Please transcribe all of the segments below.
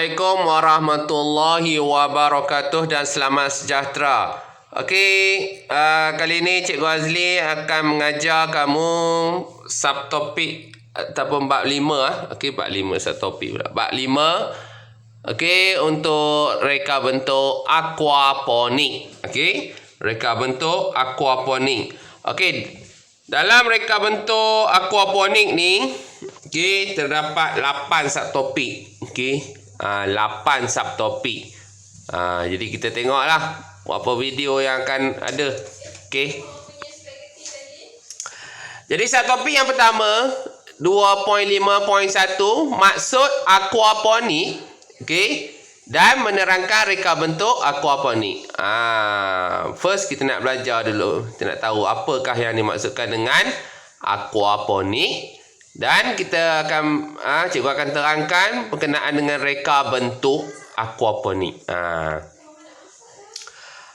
Assalamualaikum warahmatullahi wabarakatuh dan selamat sejahtera. Okey, kali ini Cikgu Azli akan mengajar kamu subtopik ataupun bab 5 Okey, bab 5 subtopik pula. Bab 5. Okey, untuk reka bentuk aquaponik. Okey, reka bentuk aquaponik. Okey, dalam reka bentuk aquaponik ni, okey, terdapat 8 subtopik. Okey, 8 subtopik. Jadi kita tengoklah apa video yang akan ada. Okey. Jadi subtopik yang pertama 2.5.1 maksud aquaponik, okey, dan menerangkan reka bentuk aquaponik. First kita nak belajar dulu. Kita nak tahu apakah yang dimaksudkan dengan aquaponik. Dan kita akan cikgu akan terangkan berkenaan dengan reka bentuk aquaponik.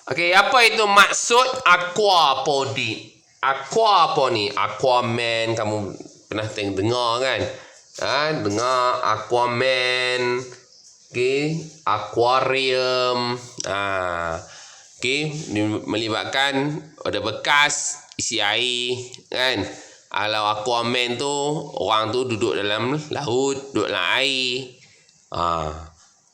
Okey, apa itu maksud aquaponik? Aquaponik, Aquaman, kamu pernah dengar kan? Dengar Aquaman, okey, aquarium. Okey, melibatkan ada bekas isi air kan? Kalau Aquaman tu, orang tu duduk dalam laut, duduk dalam air.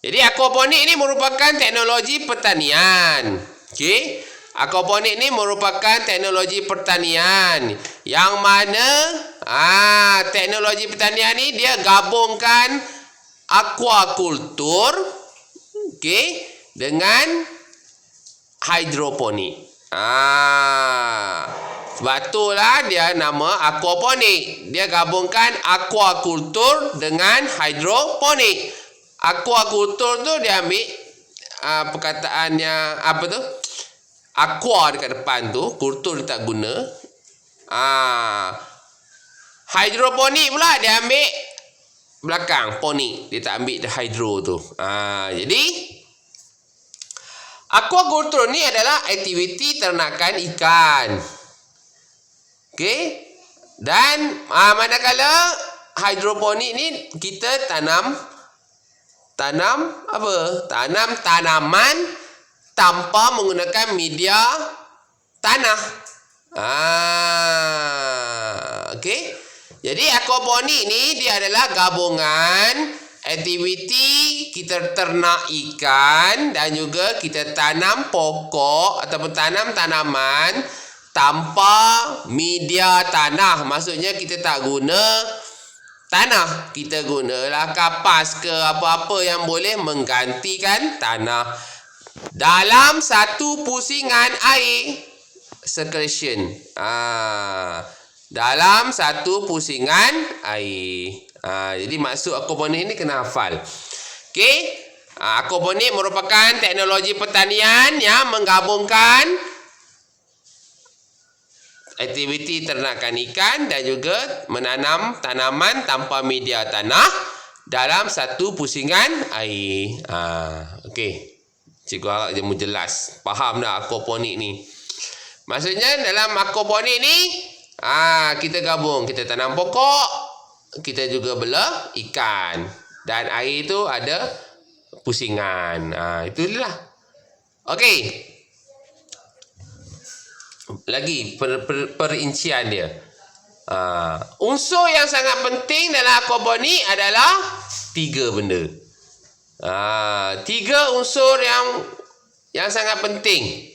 Jadi aquaponik ni merupakan teknologi pertanian. Okey, aquaponik ni merupakan teknologi pertanian yang mana teknologi pertanian ni dia gabungkan aquakultur, okey, dengan hidroponik. Sebab itulah dia nama aquaponik. Dia gabungkan aquakultur dengan hidroponik. Aquakultur tu dia ambil perkataannya apa tu? Aqua dekat depan tu, kultur dia tak guna. Hidroponik pula dia ambil belakang, ponik. Dia tak ambil the hydro tu. Jadi aquakultur ni adalah aktiviti ternakan ikan. Okey. Dan manakala hidroponik ni kita tanam apa? Tanam tanaman tanpa menggunakan media tanah. Okey. Jadi aquaponik ni dia adalah gabungan aktiviti kita ternak ikan dan juga kita tanam pokok ataupun tanam tanaman tanpa media tanah. Maksudnya kita tak guna tanah. Kita gunalah kapas ke apa-apa yang boleh menggantikan tanah. Dalam satu pusingan air, secretion. Dalam satu pusingan air. Jadi maksud aquaponik ni kena hafal. Okey. Aquaponik merupakan teknologi pertanian yang menggabungkan aktiviti ternakan ikan dan juga menanam tanaman tanpa media tanah dalam satu pusingan air. Okey. Cikgu harap dia jelas. Faham tak aquaponik ni? Maksudnya dalam aquaponik ni kita gabung, kita tanam pokok, kita juga bela ikan, dan air tu ada pusingan. Itulah. Okey. Lagi perincian dia. Unsur yang sangat penting dalam aquaponik adalah 3 benda. 3 unsur yang sangat penting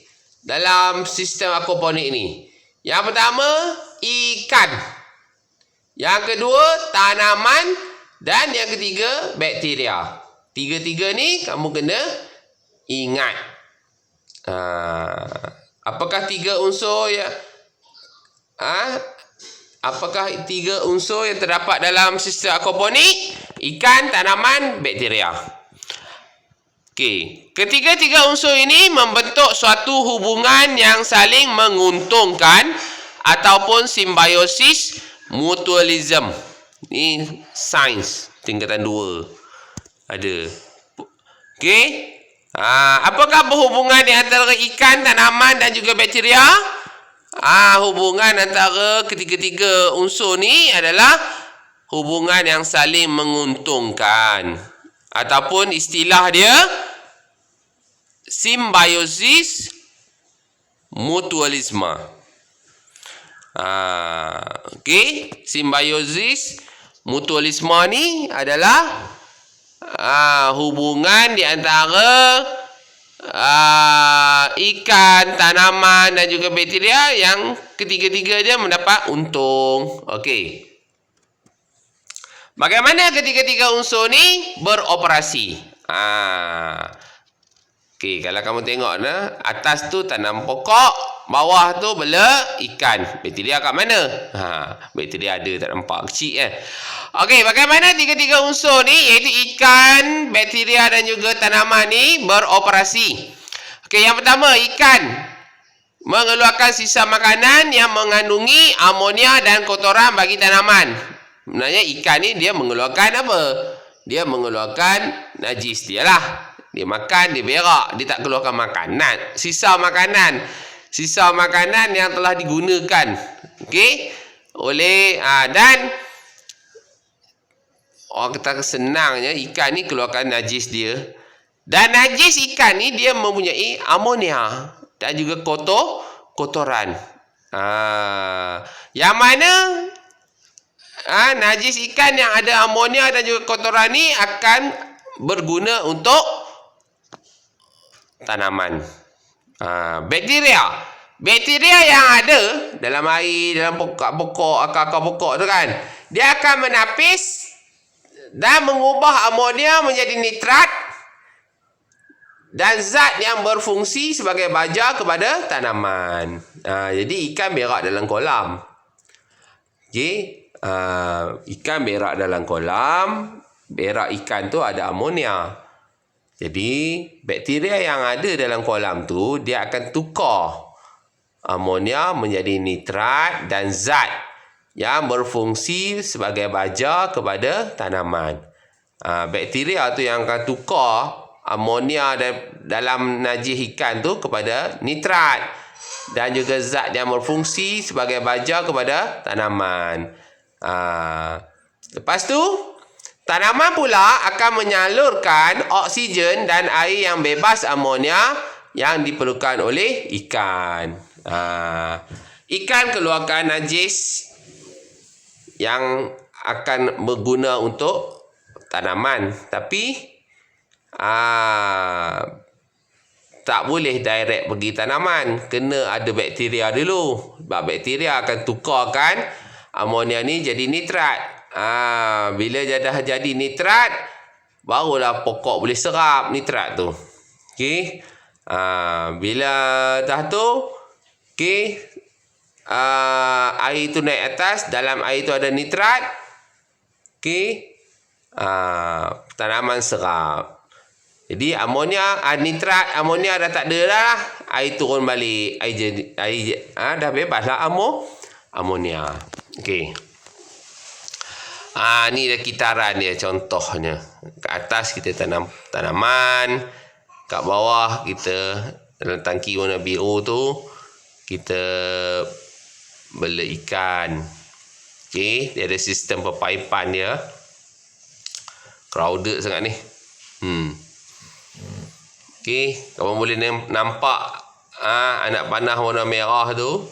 dalam sistem aquaponik ni. Yang pertama, ikan. Yang kedua, tanaman. Dan yang ketiga, bakteria. 3 ni kamu kena ingat. Apakah 3 unsur yang apakah 3 unsur yang terdapat dalam sistem aquaponik? Ikan, tanaman, bakteria. Okey, ketiga-tiga unsur ini membentuk suatu hubungan yang saling menguntungkan ataupun simbiosis mutualism. Ini sains tingkatan 2 ada. Okey. Apakah berhubungan di antara ikan, tanaman dan juga bakteria? Hubungan antara ketiga-tiga unsur ni adalah hubungan yang saling menguntungkan. ataupun istilah dia simbiosis mutualisme. Okey, simbiosis mutualisme ni adalah hubungan di antara ikan, tanaman dan juga bakteria yang ketiga-tiga dia mendapat untung. Okey. Bagaimana ketiga-tiga unsur ni beroperasi? Okey, kalau kamu tengok atas tu tanam pokok, bawah tu bela ikan. Bakteria kat mana? Bakteria ada, tak nampak, kecil kan? Okey, bagaimana tiga-tiga unsur ni iaitu ikan, bakteria dan juga tanaman ni beroperasi? Okey, yang pertama, ikan mengeluarkan sisa makanan yang mengandungi amonia dan kotoran bagi tanaman. Sebenarnya ikan ni dia mengeluarkan apa? Dia mengeluarkan najis dia lah. Dia makan, dia berak, dia tak keluarkan makanan. Sisa makanan yang telah digunakan. Okey? Oleh dan orang kata senangnya ikan ni keluarkan najis dia. Dan najis ikan ni dia mempunyai amonia dan juga kotoran. Yang mana najis ikan yang ada amonia dan juga kotoran ni akan berguna untuk tanaman. Bakteria yang ada dalam air, dalam pokok, akar-akar pokok tu kan, dia akan menapis dan mengubah amonia menjadi nitrat dan zat yang berfungsi sebagai baja kepada tanaman. Jadi ikan berak dalam kolam. Okey. Ikan berak dalam kolam, berak ikan tu ada amonia. Jadi bakteria yang ada dalam kolam tu dia akan tukar amonia menjadi nitrat dan zat yang berfungsi sebagai baja kepada tanaman. Bakteria tu yang akan tukar amonia dalam najis ikan tu kepada nitrat dan juga zat yang berfungsi sebagai baja kepada tanaman. Lepas tu tanaman pula akan menyalurkan oksigen dan air yang bebas amonia yang diperlukan oleh ikan. Ikan keluarkan najis yang akan berguna untuk tanaman, tapi tak boleh direct pergi tanaman, kena ada bakteria dulu. Sebab bakteria akan tukarkan amonia ni jadi nitrat. Bila dah jadi nitrat, barulah pokok boleh serap nitrat tu. Okey. Bila dah tu, okey, air tu naik atas, dalam air tu ada nitrat. Okey. Tanaman serap. Jadi amonia, nitrat, amonia dah tak ada dah. Air turun balik. Air dah bebas lah amonia. Okey. Ni dah kitaran dia, contohnya. Kat atas kita tanam tanaman, kat bawah kita dalam tangki warna biru tu kita bela ikan. Okey, dia ada sistem perpaipan dia. Crowded sangat ni. Okey, kamu boleh nampak anak panah warna merah tu.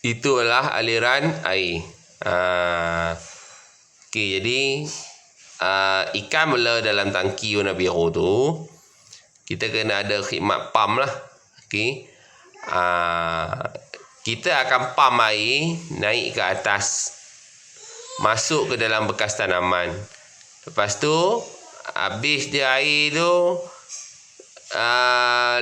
Itu adalah aliran air. Okey, jadi ikan bela dalam tangki warna biru tu, kita kena ada khidmat pam lah. Okey. Kita akan pam air naik ke atas, masuk ke dalam bekas tanaman. Lepas tu habis dia air tu,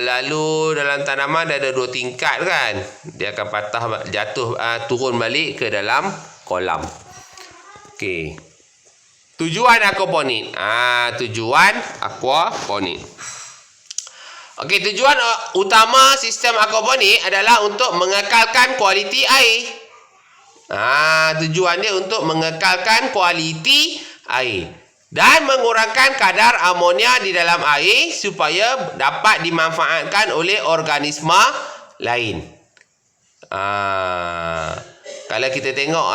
lalu dalam tanaman dia ada 2 tingkat kan, dia akan patah, jatuh, turun balik ke dalam kolam. Okey. Tujuan aquaponik. Tujuan aquaponik. Okey, tujuan utama sistem aquaponik adalah untuk mengekalkan kualiti air. Tujuan dia untuk mengekalkan kualiti air dan mengurangkan kadar amonia di dalam air supaya dapat dimanfaatkan oleh organisma lain. Kalau kita tengok,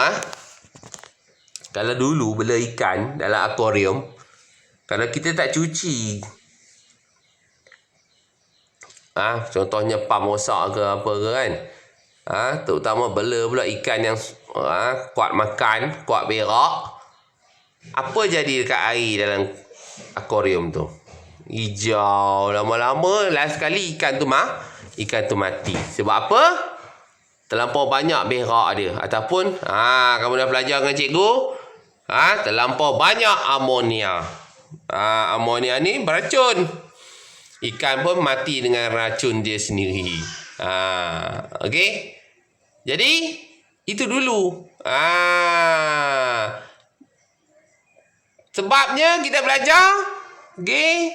kalau dulu bela ikan dalam akuarium, Kalau kita tak cuci, contohnya pamosak ke apa ke kan, terutama bela pula ikan yang kuat makan, kuat berak, apa jadi dekat air dalam akuarium tu? Hijau. Lama-lama last sekali ikan tu mati. Sebab apa? Terlampau banyak berak dia. Ataupun kamu dah belajar dengan cikgu, terlampau banyak amonia. Amonia ni beracun. Ikan pun mati dengan racun dia sendiri. Okey. Jadi itu dulu. Sebabnya kita belajar, okey,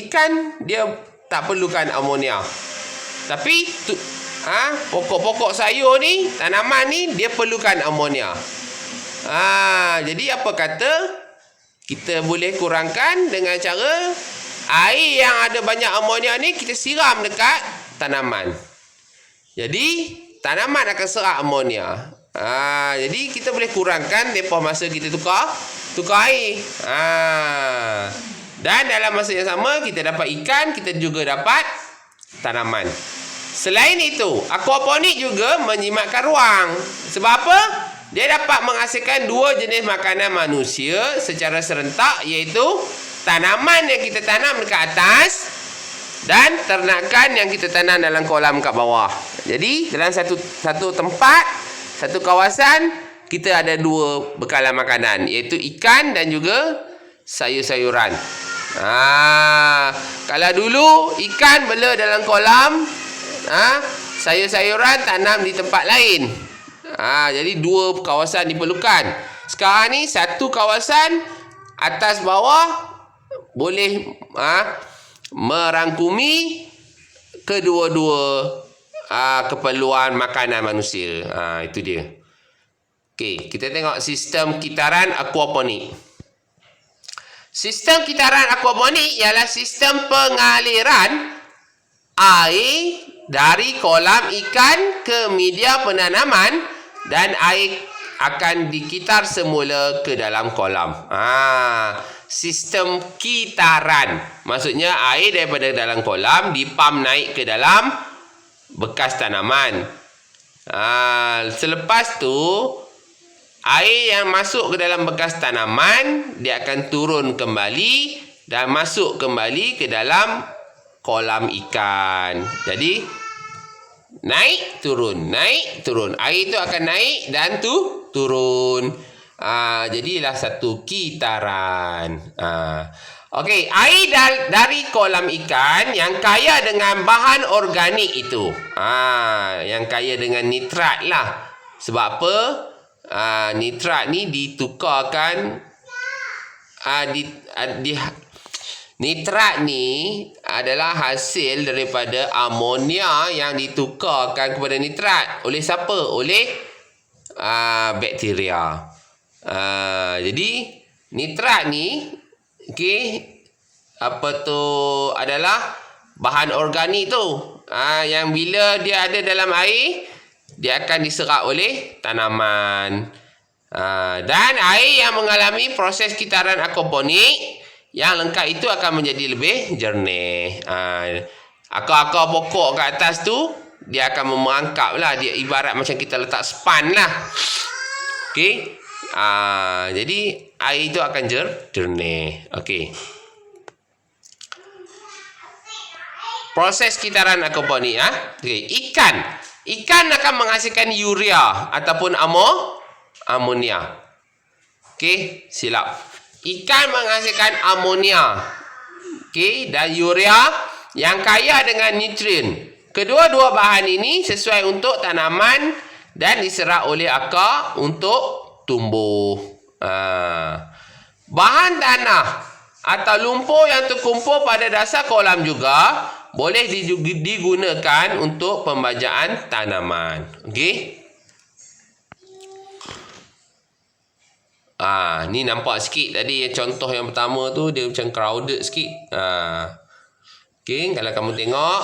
ikan dia tak perlukan amonia. Tapi pokok-pokok sayur ni, tanaman ni dia perlukan amonia. Jadi apa kata kita boleh kurangkan dengan cara air yang ada banyak amonia ni kita siram dekat tanaman. Jadi tanaman akan serap amonia. Jadi kita boleh kurangkan tempoh masa kita tukar air. Dan dalam masa yang sama kita dapat ikan, kita juga dapat tanaman. Selain itu, aquaponik juga menjimatkan ruang. Sebab apa? Dia dapat menghasilkan dua jenis makanan manusia secara serentak, iaitu tanaman yang kita tanam dekat atas dan ternakan yang kita tanam dalam kolam kat bawah. Jadi dalam satu tempat, satu kawasan, kita ada dua bekalan makanan, iaitu ikan dan juga sayur-sayuran. Kalau dulu ikan bela dalam kolam, sayur-sayuran tanam di tempat lain. Jadi dua kawasan diperlukan. Sekarang ni satu kawasan atas bawah boleh merangkumi kedua-dua keperluan makanan manusia. Itu dia. Okey, kita tengok sistem kitaran aquaponik. Sistem kitaran aquaponik ialah sistem pengaliran air dari kolam ikan ke media penanaman dan air akan dikitar semula ke dalam kolam. Sistem kitaran. Maksudnya air daripada dalam kolam dipam naik ke dalam bekas tanaman. Selepas tu air yang masuk ke dalam bekas tanaman dia akan turun kembali dan masuk kembali ke dalam kolam ikan. Jadi naik turun. Air tu akan naik dan turun. Jadilah satu kitaran. Okey, air dari kolam ikan yang kaya dengan bahan organik itu. Yang kaya dengan nitrat lah. Sebab apa? Nitrat ni ditukarkan nitrat ni adalah hasil daripada amonia yang ditukarkan kepada nitrat. Oleh siapa? Oleh bakteria. Jadi nitrat ni adalah bahan organik tu. Yang bila dia ada dalam air, dia akan diserap oleh tanaman. Dan air yang mengalami proses kitaran aquaponik yang lengkap itu akan menjadi lebih jernih. Akar-akar pokok kat atas tu dia akan merangkap lah. Dia ibarat macam kita letak span lah. Okey. Jadi air itu akan jernih. Okey. Proses kitaran aquaponik. Okay. Ikan akan menghasilkan urea ataupun amonia. Okey, silap. Ikan menghasilkan amonia. Okey, dan urea yang kaya dengan nutrien. Kedua-dua bahan ini sesuai untuk tanaman dan diserap oleh akar untuk tumbuh. Bahan tanah atau lumpur yang terkumpul pada dasar kolam juga boleh digunakan untuk pembajaan tanaman. Okey. Ni nampak sikit tadi contoh yang pertama tu dia macam crowded sikit. Okey, kalau kamu tengok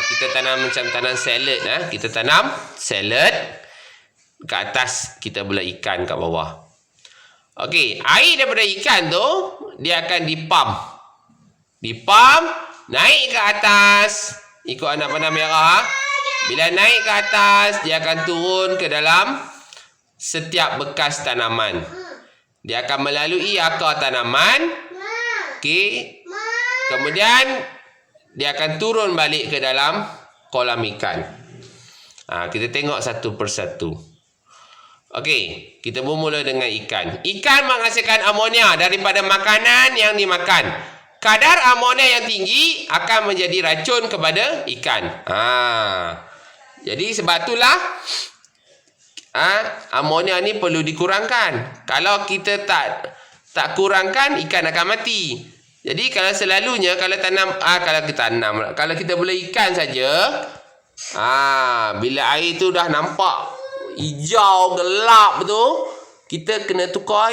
kita tanam macam tanam salad. Kita tanam salad kat atas, kita belah ikan kat bawah. Okey, air daripada ikan tu dia akan dipam. Dipam naik ke atas. Ikut anak panah merah. Bila naik ke atas, dia akan turun ke dalam setiap bekas tanaman. Dia akan melalui akar tanaman. Okey. Kemudian dia akan turun balik ke dalam kolam ikan. Kita tengok satu persatu. Okey, kita bermula dengan ikan. Ikan menghasilkan amonia daripada makanan yang dimakan. Kadar amonia yang tinggi akan menjadi racun kepada ikan. Jadi sebab itulah amonia ni perlu dikurangkan. Kalau kita tak kurangkan, ikan akan mati. Jadi kalau selalunya kalau kita bela ikan saja, bila air tu dah nampak hijau gelap tu, kita kena tukar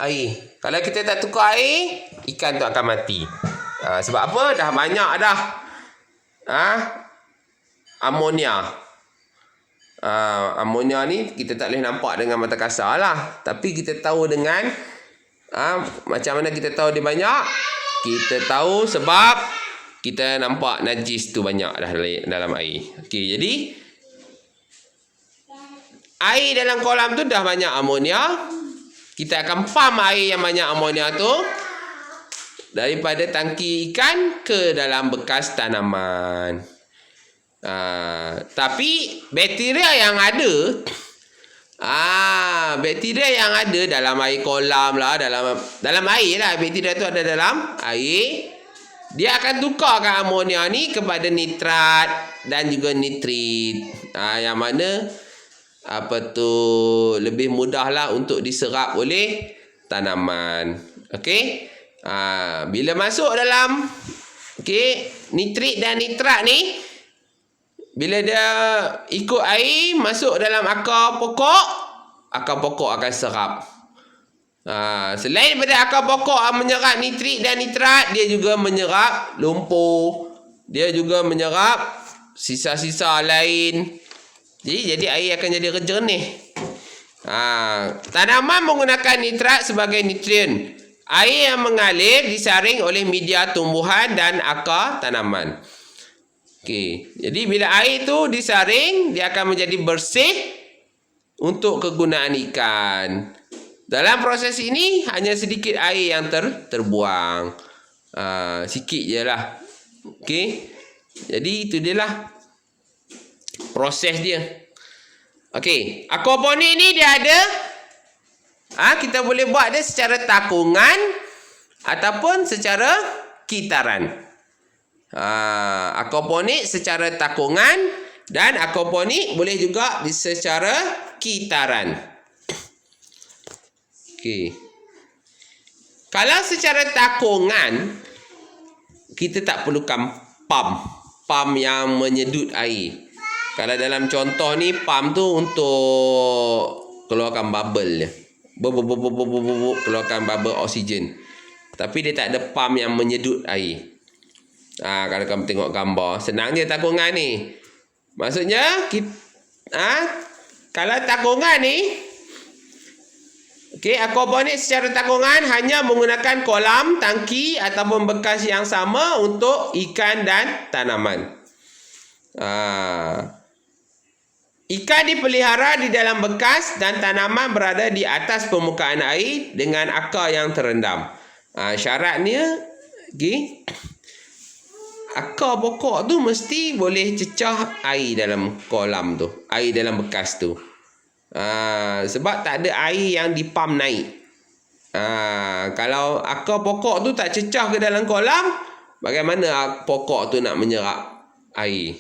air. Kalau kita tak tukar air, ikan tu akan mati. Sebab apa? Dah banyak dah amonia. Amonia ni kita tak boleh nampak dengan mata kasar lah. Tapi kita tahu dengan macam mana kita tahu dia banyak? Kita tahu sebab kita nampak najis tu banyak dah dalam air. Okey, jadi air dalam kolam tu dah banyak amonia. Kita akan pam air yang banyak amonia tu daripada tangki ikan ke dalam bekas tanaman. Tapi bakteria yang ada dalam air kolam lah, dalam air lah, bakteria tu ada dalam air. Dia akan tukarkan amonia ni kepada nitrat dan juga nitrit. Yang mana lebih mudahlah untuk diserap oleh tanaman. Okey. Bila masuk dalam nitrit dan nitrat ni, bila dia ikut air masuk dalam akar pokok akan serap. Selain daripada akar pokok menyerap nitrit dan nitrat, dia juga menyerap lumpur. Dia juga menyerap sisa-sisa lain. Jadi air akan jadi jernih. Tanaman menggunakan nitrat sebagai nutrien. Air yang mengalir disaring oleh media tumbuhan dan akar tanaman. Jadi bila air tu disaring, dia akan menjadi bersih untuk kegunaan ikan. Dalam proses ini hanya sedikit air yang terbuang. Sikit je lah. Jadi itu dia lah proses dia. Aquaponik ni dia ada kita boleh buat dia secara takungan ataupun secara kitaran. Aquaponik secara takungan dan aquaponik boleh juga secara kitaran. Kalau secara takungan, kita tak perlukan pam yang menyedut air. Kalau dalam contoh ni, pam tu untuk keluarkan bubble je. Keluarkan bubble oksigen. Tapi dia tak ada pam yang menyedut air. Kalau kamu tengok gambar, senang je takungan ni. Maksudnya kalau takungan ni, aquaponik secara takungan hanya menggunakan kolam, tangki ataupun bekas yang sama untuk ikan dan tanaman. Ikan dipelihara di dalam bekas dan tanaman berada di atas permukaan air dengan akar yang terendam. Syaratnya, akar pokok tu mesti boleh cecah air dalam kolam tu, air dalam bekas tu. Sebab tak ada air yang dipam naik. Kalau akar pokok tu tak cecah ke dalam kolam, bagaimana pokok tu nak menyerap air?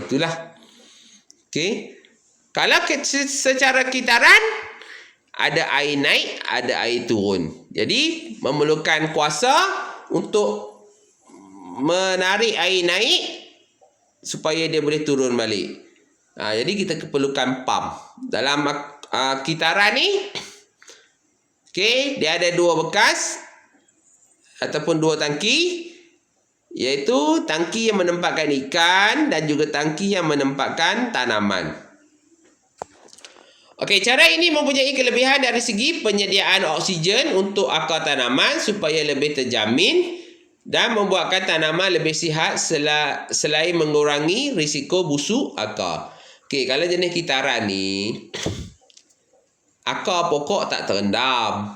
Itulah. Kalau secara kitaran, ada air naik, ada air turun. Jadi memerlukan kuasa untuk menarik air naik supaya dia boleh turun balik. Jadi kita perlukan pam. Dalam kitaran ni, dia ada dua bekas ataupun dua tangki, iaitu tangki yang menempatkan ikan dan juga tangki yang menempatkan tanaman. Okey, cara ini mempunyai kelebihan dari segi penyediaan oksigen untuk akar tanaman supaya lebih terjamin dan membuatkan tanaman lebih sihat selain mengurangi risiko busuk akar. Okey, kalau jenis kitaran ni, akar pokok tak terendam.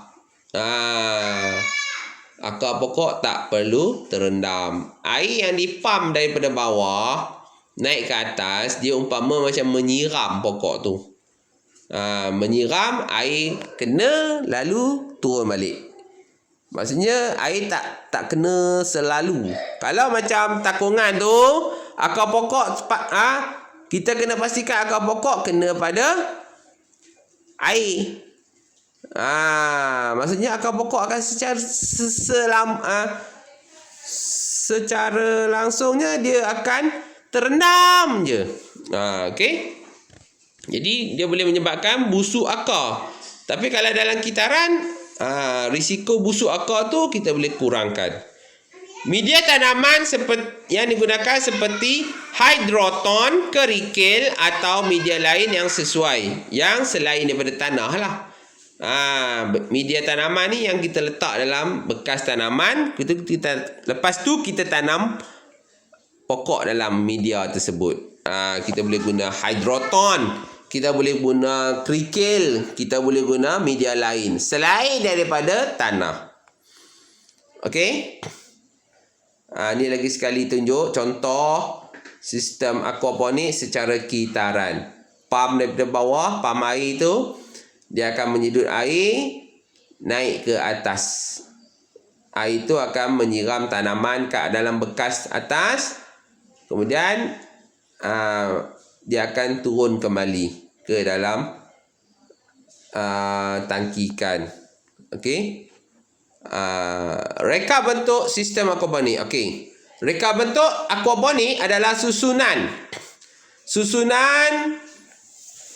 Akar pokok tak perlu terendam. Air yang dipam daripada bawah naik ke atas, dia umpama macam menyiram pokok tu. Menyiram, air kena lalu turun balik. Maksudnya air tak kena selalu. Kalau macam takungan tu, akar pokok kita kena pastikan akar pokok kena pada air. Maksudnya akar pokok akan secara langsungnya dia akan terendam je. Okey. Jadi dia boleh menyebabkan busuk akar. Tapi kalau dalam kitaran, risiko busuk akar tu kita boleh kurangkan. Media tanaman yang digunakan seperti hydroton, kerikil atau media lain yang sesuai, yang selain daripada tanah lah. Media tanaman ni yang kita letak dalam bekas tanaman, lepas tu kita tanam pokok dalam media tersebut. Kita boleh guna hydroton, kita boleh guna kerikil, kita boleh guna media lain selain daripada tanah. Okey. Ni lagi sekali tunjuk contoh sistem aquaponik secara kitaran. Pam daripada bawah, pam air tu dia akan menyedut air naik ke atas. Air itu akan menyiram tanaman ke dalam bekas atas. Kemudian dia akan turun kembali ke dalam tangki ikan. Okey. Reka bentuk sistem aquaponik. Okey. Reka bentuk aquaponik adalah susunan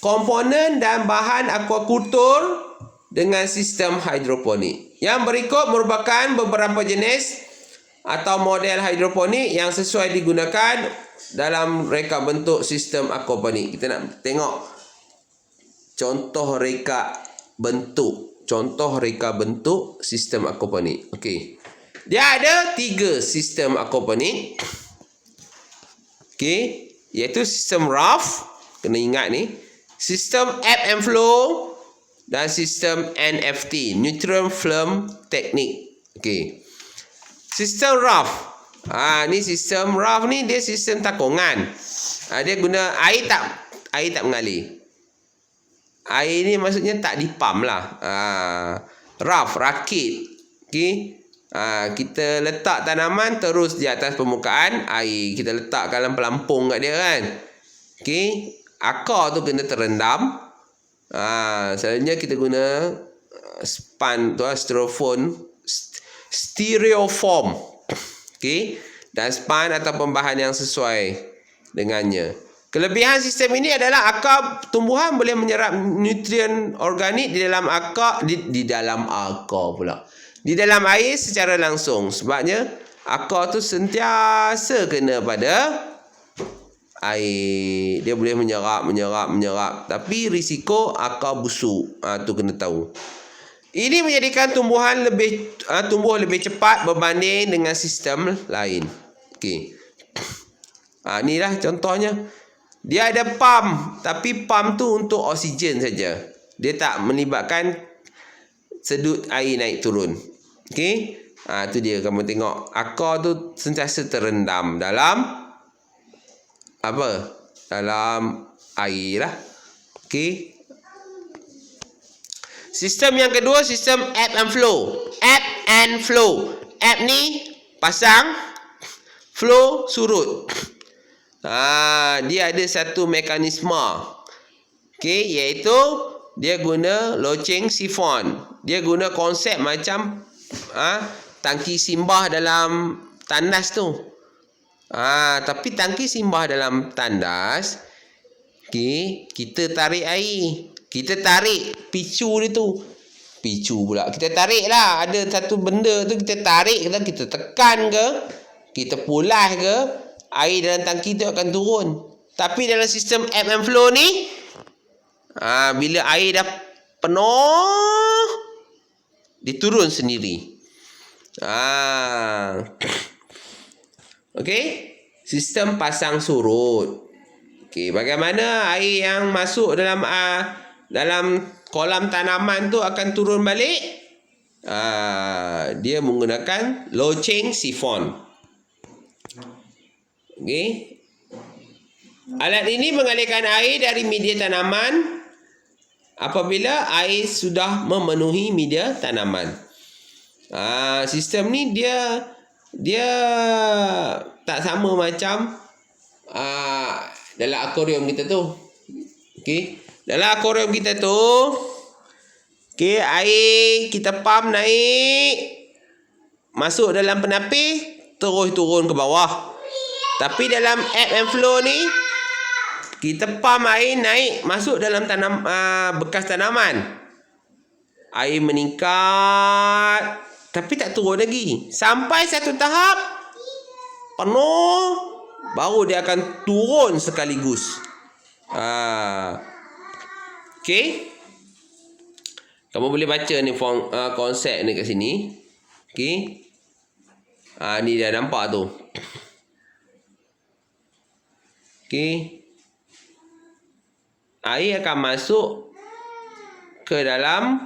komponen dan bahan aquakultur dengan sistem hidroponik. Yang berikut merupakan beberapa jenis atau model hidroponik yang sesuai digunakan dalam reka bentuk sistem aquaponik. Kita nak tengok contoh reka bentuk sistem aquaponik. Okey. Dia ada 3 sistem aquaponik. Okey, iaitu sistem RAF, kena ingat ni. Sistem ebb and flow dan sistem NFT, Neutron Film Technique. Okey. Sistem RAF. Ni sistem RAF ni dia sistem takungan. Dia guna air tak mengalir. Air ni maksudnya tak dipam lah. RAF, rakit. Okey. Kita letak tanaman terus di atas permukaan air. Kita letak dalam pelampung kat dia kan. Okey. Akar tu kena terendam. Selalunya kita guna span tu, styrofoam. Okey. Dan span atau bahan yang sesuai dengannya. Kelebihan sistem ini adalah akar tumbuhan boleh menyerap nutrien organik di dalam akar, di dalam air secara langsung. Sebabnya akar tu sentiasa kena pada air. Dia boleh menyerap. Tapi risiko akar busuk. Tu kena tahu. Ini menjadikan tumbuh lebih cepat berbanding dengan sistem lain. Okey. Inilah contohnya. Dia ada pam, tapi pam tu untuk oksigen saja. Dia tak melibatkan sedut air naik turun. Okey. Tu dia, kamu tengok akar tu sentiasa terendam dalam dalam air lah. Okey. Sistem yang kedua, sistem ebb and flow. Ebb and flow. Ebb ni pasang, flow surut. Dia ada satu mekanisme. Okey, iaitu dia guna loceng sifon. Dia guna konsep macam tangki simbah dalam tandas tu. Tapi tangki simbah dalam tandas, okey, kita tarik air. Kita tarik picu dia tu. Picu pula. Kita tarik lah. Ada satu benda tu kita tarik, kita tekan ke, kita pulas ke, air dalam tangki tu akan turun. Tapi dalam sistem ebb and flow ni, Bila air dah penuh, dia turun sendiri. Okey, sistem pasang surut. Okey, bagaimana air yang masuk dalam kolam tanaman tu akan turun balik? Dia menggunakan loceng sifon. Okey. Alat ini mengalirkan air dari media tanaman apabila air sudah memenuhi media tanaman. Sistem ni dia tak sama macam dalam akuarium kita tu. Okey, dalam akuarium kita tu, okey, air kita pump naik masuk dalam penapis terus turun ke bawah. Tapi dalam ebb and flow ni, kita pump air naik masuk dalam bekas tanaman. Air meningkat tapi tak turun lagi. Sampai satu tahap penuh, baru dia akan turun sekaligus. Okey. Kamu boleh baca ni konsep ni kat sini. Okey. Ni dah nampak tu. Okey. Air akan masuk ke dalam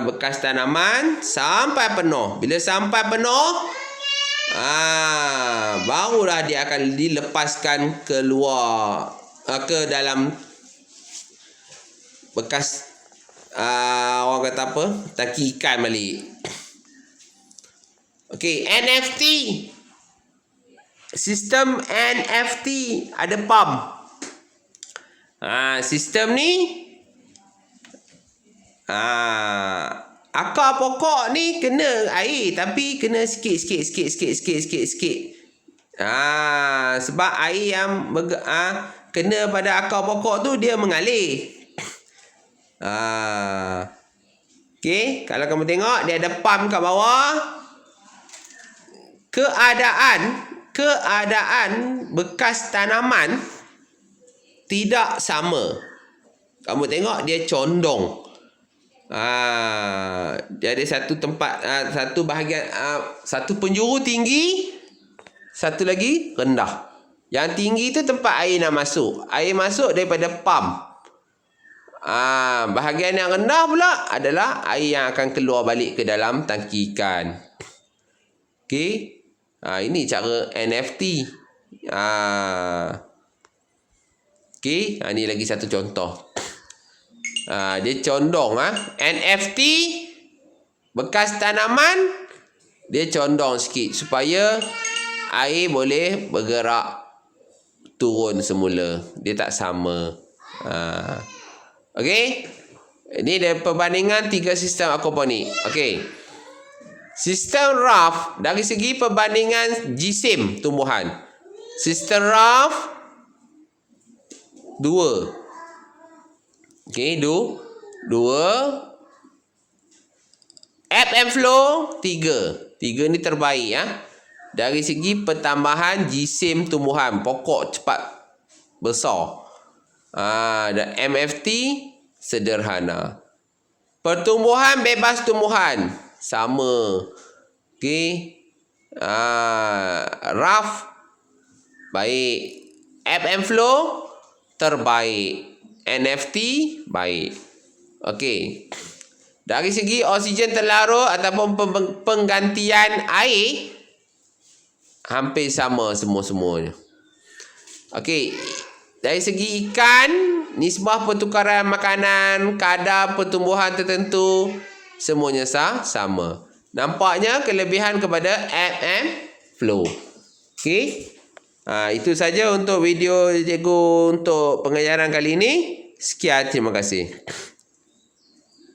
bekas tanaman sampai penuh. Bila sampai penuh, barulah dia akan dilepaskan keluar ke dalam bekas orang kata apa? Tangki ikan balik. Okey, NFT. Sistem NFT ada pump. Sistem ni akar pokok ni kena air, tapi kena sikit. Sebab air yang kena pada akar pokok tu dia mengalir. Okey, kalau kamu tengok dia ada pump kat bawah. Keadaan bekas tanaman tidak sama. Kamu tengok dia condong. Dia ada satu tempat, satu bahagian, satu penjuru tinggi, satu lagi rendah. Yang tinggi tu tempat air nak masuk. Air masuk daripada pump. Bahagian yang rendah pula adalah air yang akan keluar balik ke dalam tangki ikan. Okey. Ini cara NFT. Okey, ni lagi satu contoh. Dia condong. NFT bekas tanaman dia condong sikit supaya air boleh bergerak turun semula. Dia tak sama. Okey. Ini dia perbandingan 3 sistem aquaponik. Okey. Sistem raft dari segi perbandingan jisim tumbuhan. Sistem raft 2. Okey, 2. Ebb and flow 3. 3 ni terbaik dari segi pertambahan jisim tumbuhan, pokok cepat besar. Dan MFT sederhana. Pertumbuhan bebas tumbuhan sama. Okey. Raft baik. Ebb and flow terbaik. NFT baik. Okey. Dari segi oksigen terlarut ataupun penggantian air hampir sama semuanya. Okey. Dari segi ikan, nisbah pertukaran makanan, kadar pertumbuhan tertentu, semuanya sama. Nampaknya kelebihan kepada ebb and flow. Okey. Itu saja untuk video cikgu untuk pengajaran kali ini. Sekian, terima kasih.